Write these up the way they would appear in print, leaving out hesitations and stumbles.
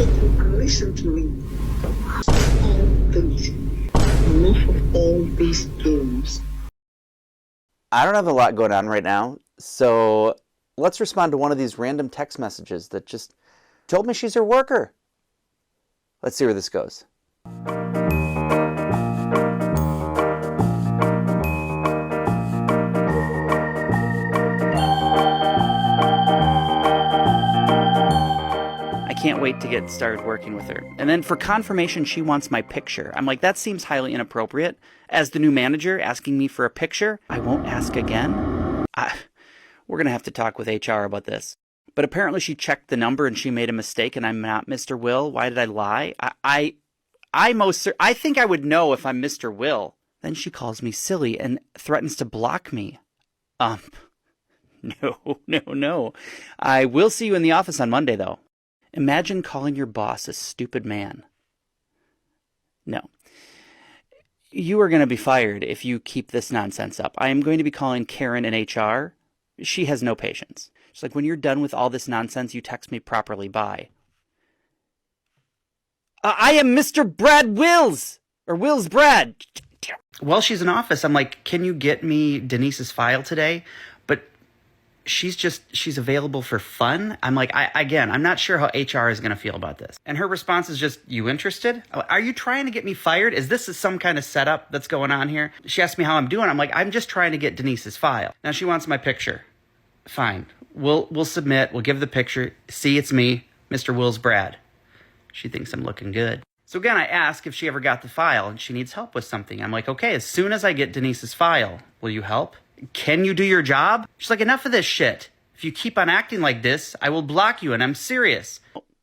fucking listen to me. All this. Enough of all these games. I don't have a lot going on right now, so let's respond to one of these random text messages that just told me she's her worker. Let's see where this goes. I can't wait to get started working with her. And then for confirmation, she wants my picture. I'm like, that seems highly inappropriate. As the new manager asking me for a picture, I won't ask again. We're going to have to talk with HR about this. But apparently she checked the number and she made a mistake and I'm not Mr. Will. Why did I lie? I think I would know if I'm Mr. Will. Then she calls me silly and threatens to block me. No. I will see you in the office on Monday, though. Imagine calling your boss a stupid man. No. You are going to be fired if you keep this nonsense up. I am going to be calling Karen in HR. She has no patience. She's like, when you're done with all this nonsense, you text me properly. Bye. I am Mr. Brad Wills! Or Wills Brad! While she's in office, I'm like, can you get me Denise's file today? But she's available for fun. I'm like, I'm not sure how HR is going to feel about this. And her response is just, you interested? Are you trying to get me fired? Is this some kind of setup that's going on here? She asked me how I'm doing. I'm like, I'm just trying to get Denise's file. Now she wants my picture. Fine. We'll submit. We'll give the picture. See, it's me, Mr. Wills Brad. She thinks I'm looking good. So again, I ask if she ever got the file and she needs help with something. I'm like, okay, as soon as I get Denise's file, will you help? Can you do your job? She's like, enough of this shit. If you keep on acting like this, I will block you, and I'm serious.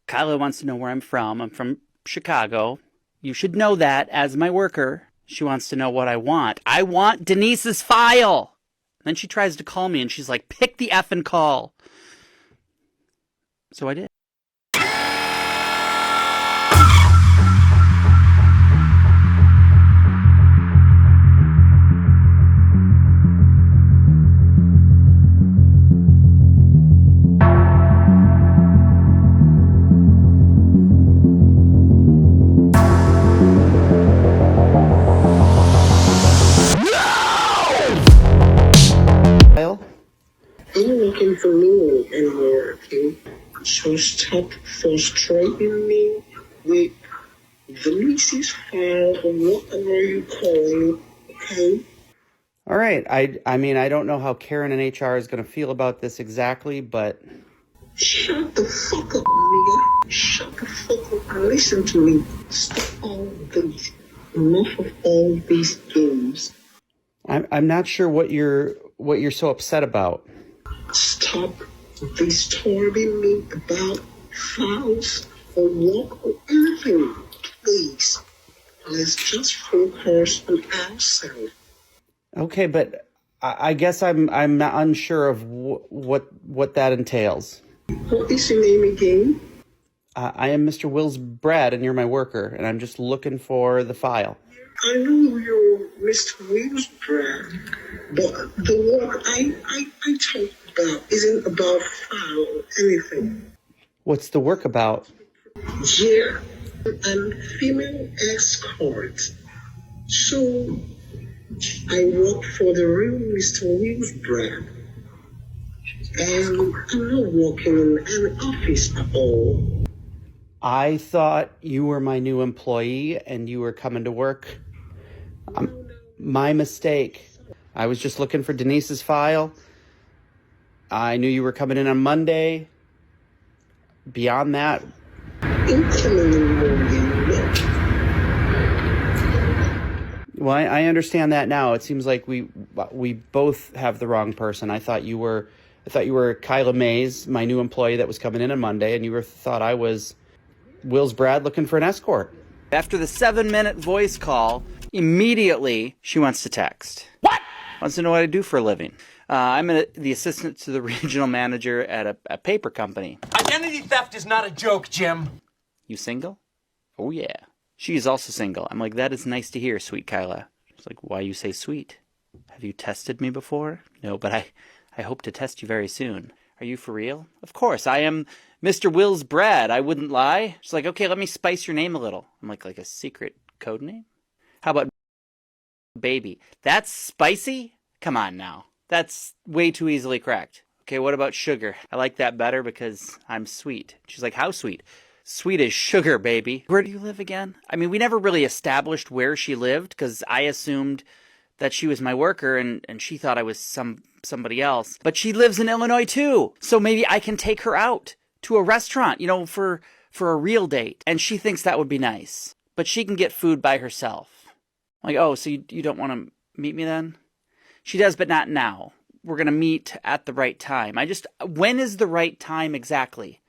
Kyla wants to know where I'm from. I'm from Chicago. You should know that as my worker. She wants to know what I want. I want Denise's file. Then she tries to call me, and she's like, pick the effing call. So I did. I'm looking for me anymore, okay? So stop frustrating me with the Lisa's file or whatever you call it, okay? All right. I mean, I don't know how Karen and HR is going to feel about this exactly, but... Shut the fuck up, nigga. Shut the fuck up and listen to me. Stop all this. Enough of all these games. I'm not sure what you're so upset about. Stop disturbing me about files or work or anything, please. Let's just focus on ourselves. Okay, but I guess I'm not unsure of what that entails. What is your name again? I am Mr. Wills Brad, and you're my worker, and I'm just looking for the file. I know you're Mr. Wills Brad, but the work I talk about isn't about file or anything. What's the work about? Yeah, I'm female escort. So I work for the real Mr. Wills Brad. And I'm not working in an office at all. I thought you were my new employee and you were coming to work. My mistake. I was just looking for Denise's file. I knew you were coming in on Monday. Beyond that... Well, I understand that now. It seems like we both have the wrong person. I thought you were Kyla Mays, my new employee that was coming in on Monday, and you thought I was Wills Brad looking for an escort. After the 7-minute voice call, immediately she wants to text. What? Wants to know what I do for a living. I'm the assistant to the regional manager at a paper company. Identity theft is not a joke, Jim. You single? Oh, yeah. She is also single. I'm like, that is nice to hear, sweet Kyla. She's like, why you say sweet? Have you tested me before? No, but I hope to test you very soon. Are you for real? Of course, I am Mr. Will's Brad. I wouldn't lie. She's like, okay, let me spice your name a little. I'm like a secret code name? How about baby? That's spicy? Come on now. That's way too easily cracked. Okay, what about sugar? I like that better because I'm sweet. She's like, how sweet? Sweet as sugar, baby. Where do you live again? I mean, we never really established where she lived because I assumed that she was my worker and she thought I was somebody else. But she lives in Illinois too. So maybe I can take her out to a restaurant, for a real date. And she thinks that would be nice. But she can get food by herself. I'm like, oh, so you don't want to meet me then? She does, but not now. We're going to meet at the right time. When is the right time exactly?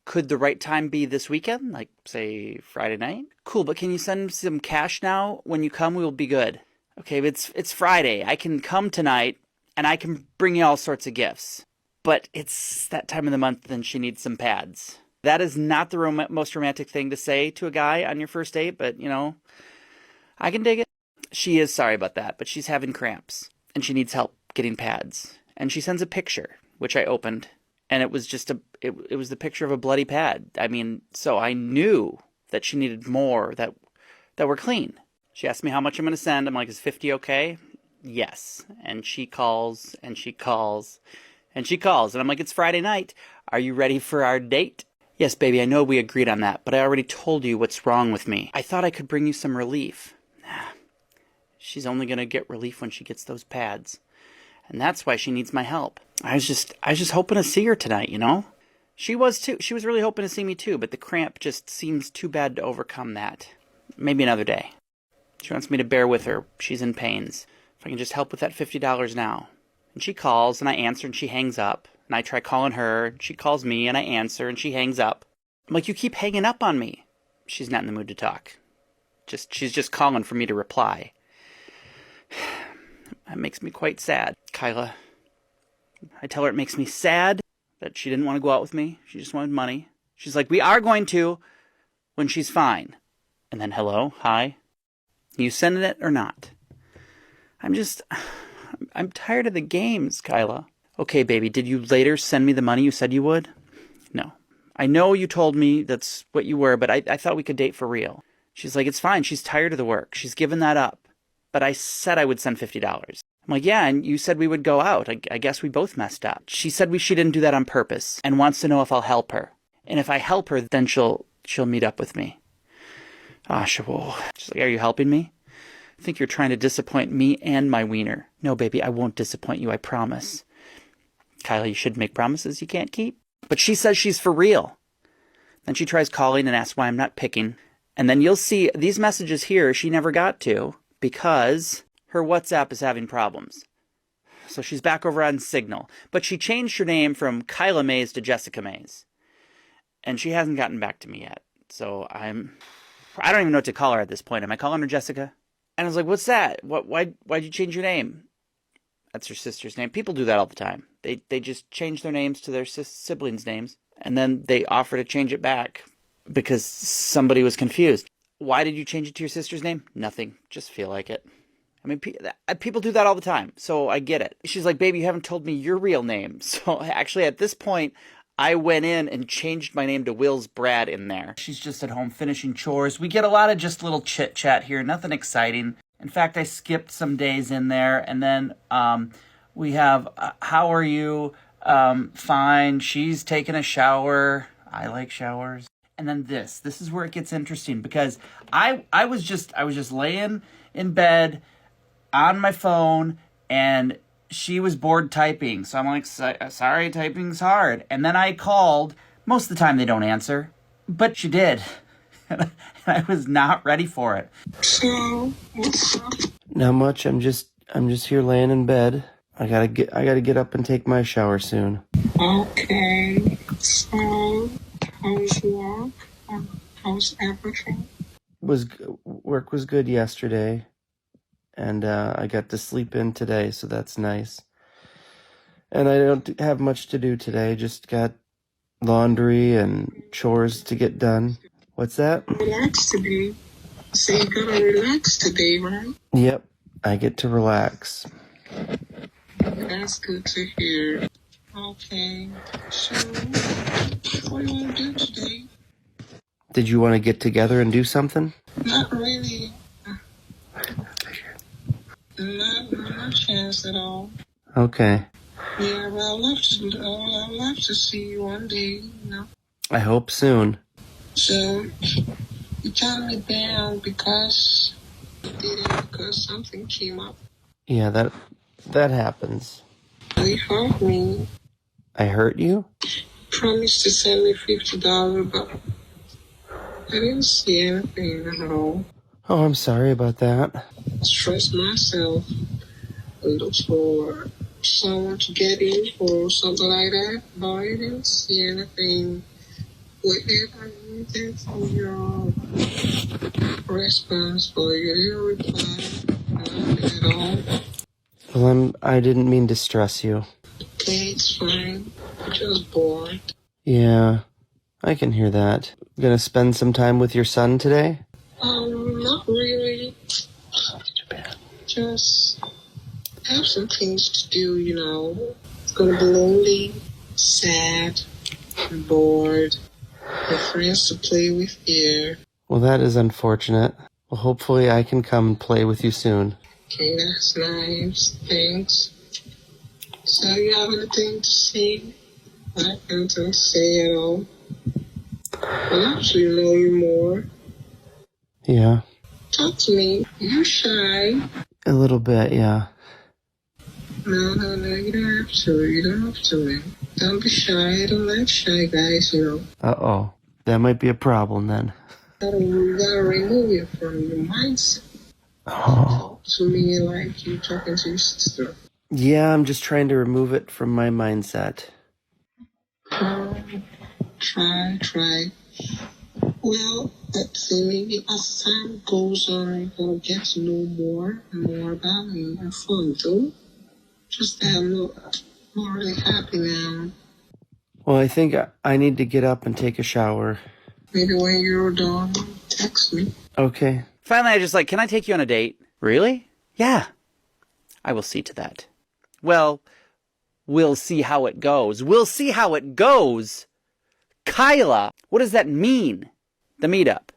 Could the right time be this weekend? Like, say, Friday night? Cool, but can you send some cash now? When you come, we will be good. Okay, but it's Friday. I can come tonight, and I can bring you all sorts of gifts. But it's that time of the month, and she needs some pads. That is not the most romantic thing to say to a guy on your first date, but, I can dig it. She is sorry about that, but she's having cramps, and she needs help getting pads. And she sends a picture, which I opened, and it was just it was the picture of a bloody pad. I mean, so I knew that she needed more that were clean. She asked me how much I'm going to send. I'm like, is 50 okay? Yes. And she calls, and she calls, and she calls. And I'm like, it's Friday night. Are you ready for our date? Yes, baby, I know we agreed on that, but I already told you what's wrong with me. I thought I could bring you some relief. She's only going to get relief when she gets those pads. And that's why she needs my help. I was just hoping to see her tonight, She was too. She was really hoping to see me too, but the cramp just seems too bad to overcome that. Maybe another day. She wants me to bear with her. She's in pains. If I can just help with that $50 now. And she calls, and I answer, and she hangs up. And I try calling her, and she calls me, and I answer, and she hangs up. I'm like, you keep hanging up on me. She's not in the mood to talk. She's just calling for me to reply. That makes me quite sad. Kyla, I tell her it makes me sad that she didn't want to go out with me. She just wanted money. She's like, we are going to when she's fine. And then, hello, hi. You sending it or not? I'm tired of the games, Kyla. Okay, baby, did you later send me the money you said you would? No. I know you told me that's what you were, but I thought we could date for real. She's like, it's fine. She's tired of the work. She's given that up. But I said I would send $50. I'm like, yeah, and you said we would go out. I guess we both messed up. She said she didn't do that on purpose and wants to know if I'll help her. And if I help her, then she'll meet up with me. Whoa. She's like, are you helping me? I think you're trying to disappoint me and my wiener. No, baby, I won't disappoint you, I promise. Kyla, you should make promises you can't keep. But she says she's for real. Then she tries calling and asks why I'm not picking. And then you'll see these messages here she never got to because her WhatsApp is having problems. So she's back over on Signal. But she changed her name from Kyla Mays to Jessica Mays. And she hasn't gotten back to me yet. So I don't even know what to call her at this point. Am I calling her Jessica? And I was like, what's that? Why'd you change your name? That's her sister's name. People do that all the time. They just change their names to their siblings' names. And then they offer to change it back because somebody was confused. Why did you change it to your sister's name? Nothing. Just feel like it. I mean, people do that all the time, so I get it. She's like, baby, you haven't told me your real name. So actually, at this point, I went in and changed my name to Will's Brad in there. She's just at home finishing chores. We get a lot of just little chit-chat here, nothing exciting. In fact, I skipped some days in there, and then we have, how are you? Fine. She's taking a shower. I like showers. And then this is where it gets interesting because I was just laying in bed on my phone and she was bored typing. So I'm like, sorry, typing's hard. And then I called. Most of the time they don't answer, but she did. And I was not ready for it. So, what's up? Not much. I'm just here laying in bed. I gotta get up and take my shower soon. Okay. So, how's work? How's everything? Work was good yesterday, and I got to sleep in today, so that's nice. And I don't have much to do today. Just got laundry and chores to get done. What's that? Relax today. So you gotta relax today, right? Yep, I get to relax. That's good to hear. Okay. So, what do you want to do today? Did you want to get together and do something? Not really. No chance at all. Okay. Yeah, but I'd love to see you one day, you know. I hope soon. So, you turned me down because something came up. Yeah, that happens. You hurt me. I hurt you? Promised to send me $50, but I didn't see anything at all. Oh, I'm sorry about that. Stressed myself and looked for someone to get in or something like that, but I didn't see anything. Whatever you did for your response, but you didn't reply nothing at all. Well, I didn't mean to stress you. Okay, it's fine. I'm just bored. Yeah, I can hear that. Gonna spend some time with your son today? Not really. Just have some things to do, you know. It's gonna be lonely, sad, bored. No friends to play with here. Well, that is unfortunate. Well, hopefully I can come and play with you soon. Okay, that's nice. Thanks. So you have anything to say? I have nothing to say at all. I actually know you more. Yeah, Talk to me. You shy. a little bit, yeah. No, you don't have to. You don't have to, man. Don't be shy. I don't like shy guys, you know. Uh-oh. That might be a problem then. You gotta remove it from your mindset. Oh. Talk to me like you talking to your sister. Yeah, I'm just trying to remove it from my mindset. Try. Well, let's see, maybe as time goes on, you're gonna get to know more and more about me. Have fun, too. Just that I'm not really happy now. Well, I think I need to get up and take a shower. Maybe when you're done, text me. Okay. Finally, I just like, can I take you on a date? Really? Yeah. I will see to that. Well, we'll see how it goes. We'll see how it goes. Kyla, what does that mean? The meetup.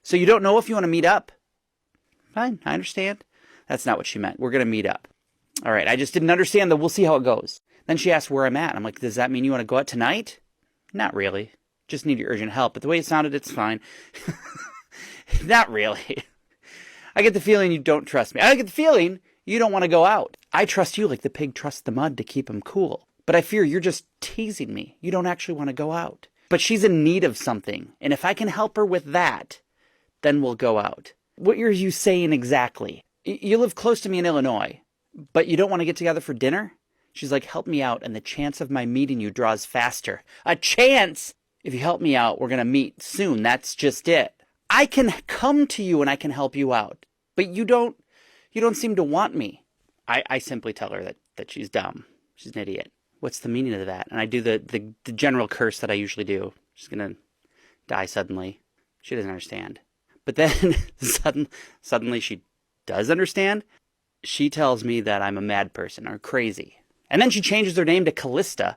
So you don't know if you want to meet up? Fine, I understand. That's not what she meant. We're going to meet up. All right, I just didn't understand the we'll see how it goes. Then she asked where I'm at. I'm like, does that mean you want to go out tonight? Not really. Just need your urgent help. But the way it sounded, it's fine. Not really. I get the feeling you don't trust me. I get the feeling you don't want to go out. I trust you like the pig trusts the mud to keep him cool. But I fear you're just teasing me. You don't actually want to go out. But she's in need of something. And if I can help her with that, then we'll go out. What are you saying exactly? You live close to me in Illinois, but you don't want to get together for dinner? She's like, help me out, and the chance of my meeting you draws faster. A chance? If you help me out, we're going to meet soon. That's just it. I can come to you and I can help you out. But you don't seem to want me. I simply tell her that she's dumb. She's an idiot. What's the meaning of that? And I do the general curse that I usually do. She's going to die suddenly. She doesn't understand. But then suddenly she does understand. She tells me that I'm a mad person or crazy. And then she changes her name to Callista.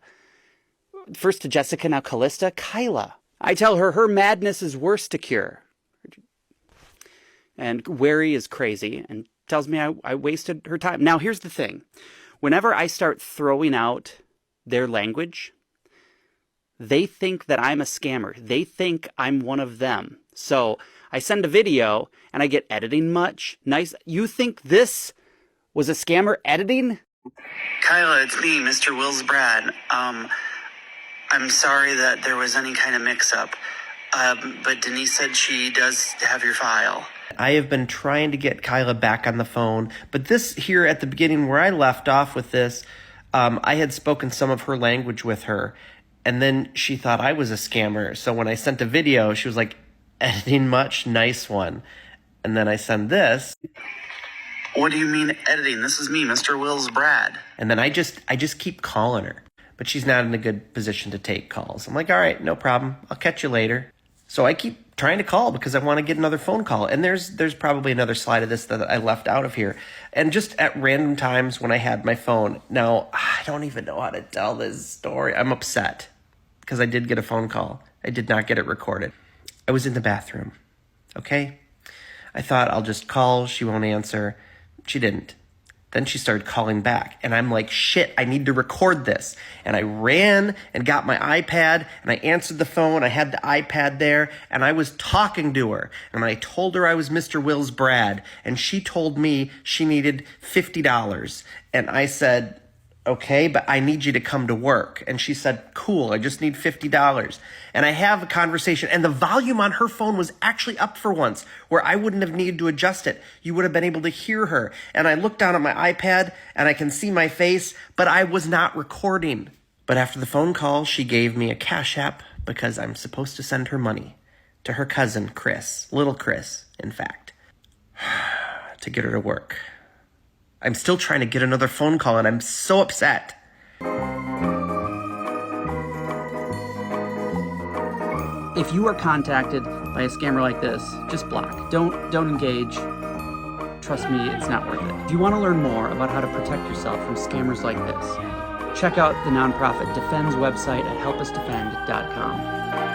First to Jessica, now Callista. Kyla. I tell her her madness is worse to cure. And wary is crazy and tells me I wasted her time. Now, here's the thing. Whenever I start throwing out their language, they think that I'm a scammer. They think I'm one of them. So I send a video and I get editing much. Nice. You think this was a scammer editing? Kyla, it's me, Mr. Wills Brad. I'm sorry that there was any kind of mix-up. But Denise said she does have your file. I have been trying to get Kyla back on the phone, but this here at the beginning where I left off with this, I had spoken some of her language with her, and then she thought I was a scammer. So when I sent a video, she was like, editing much, nice one. And then I send this. What do you mean editing? This is me, Mr. Wills Brad. And then I just keep calling her, but she's not in a good position to take calls. I'm like, all right, no problem. I'll catch you later. So I keep trying to call because I want to get another phone call. And there's probably another slide of this that I left out of here. And just at random times when I had my phone. Now, I don't even know how to tell this story. I'm upset because I did get a phone call. I did not get it recorded. I was in the bathroom, okay? I thought I'll just call. She won't answer. She didn't. Then she started calling back, and I'm like, shit, I need to record this. And I ran and got my iPad, and I answered the phone. I had the iPad there, and I was talking to her. And I told her I was Mr. Wills Brad, and she told me she needed $50. And I said, okay, but I need you to come to work. And she said, cool, I just need $50. And I have a conversation, and the volume on her phone was actually up for once, where I wouldn't have needed to adjust it. You would have been able to hear her. And I looked down at my iPad, and I can see my face, but I was not recording. But after the phone call, she gave me a Cash App because I'm supposed to send her money to her cousin, Chris, little Chris, in fact, to get her to work. I'm still trying to get another phone call, and I'm so upset. If you are contacted by a scammer like this, just block. Don't engage. Trust me, it's not worth it. If you want to learn more about how to protect yourself from scammers like this, check out the nonprofit Defend's website at helpusdefend.com.